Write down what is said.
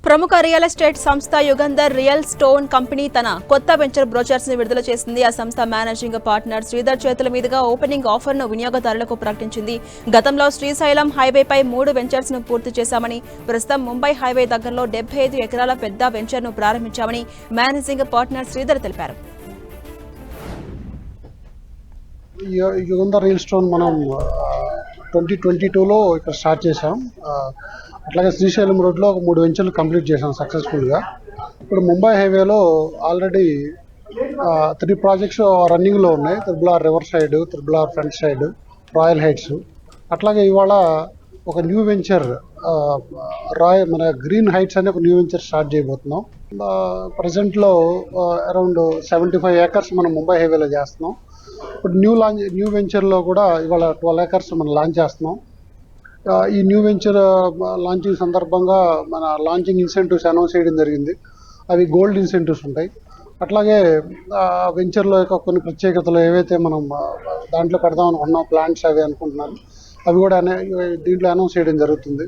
ప్రముఖ real estate సంస్థ Yugandhar real stone company తన కొత్త వెంచర్ బ్రోచర్స్ ని విడుదల చేసింది. ఆ సంస్థ మేనేజింగ్ పార్ట్నర్ శ్రీధర్ చేతుల మీదుగా ఓపెనింగ్ ఆఫర్ ను వినియోగదారులకు ప్రకటించింది. గతంలో శ్రీశైలం హైవేపై 3 వెంచర్స్ ను పూర్తి చేశామని, ప్రస్తుతం ముంబై హైవే దగ్గరలో 75 ఎకరాల పెద్ద వెంచర్ ను ప్రారంభించామని మేనేజింగ్ పార్ట్నర్ శ్రీధర్ తెలిపారు. యుగంధర్ రియల్ స్టోన్ మనం 2022లో ఇక్కడ స్టార్ట్ చేసాం. అట్లాగే శ్రీశైలం రోడ్లో ఒక 3 వెంచర్లు కంప్లీట్ చేసాం సక్సెస్ఫుల్గా. ఇప్పుడు ముంబై హైవేలో ఆల్రెడీ 3 ప్రాజెక్ట్స్ రన్నింగ్లో ఉన్నాయి. Triple river side, triple front side, royal heights. అట్లాగే ఇవాళ ఒక న్యూ వెంచర్ మన గ్రీన్ హైట్స్ అనే ఒక న్యూ వెంచర్ స్టార్ట్ చేయబోతున్నాం. ప్రజెంట్లో అరౌండ్ 75 ఏకర్స్ మనం ముంబై హైవేలో చేస్తున్నాం. ఇప్పుడు న్యూ వెంచర్లో కూడా ఇవాళ 12 ఏకర్స్ మనం లాంచ్ చేస్తున్నాం. ఈ న్యూ వెంచర్ లాంచింగ్ సందర్భంగా మన లాంచింగ్ ఇన్సెంటివ్స్ అనౌన్స్ చేయడం జరిగింది. అవి గోల్డ్ ఇన్సెంటివ్స్ ఉంటాయి. అట్లాగే వెంచర్లో యొక్క కొన్ని ప్రత్యేకతలు ఏవైతే మనం దాంట్లో పెడదాం అనుకున్నాం, ప్లాంట్స్ అవి అనుకుంటున్నాను, అవి కూడా దీంట్లో అనౌన్స్ చేయడం జరుగుతుంది.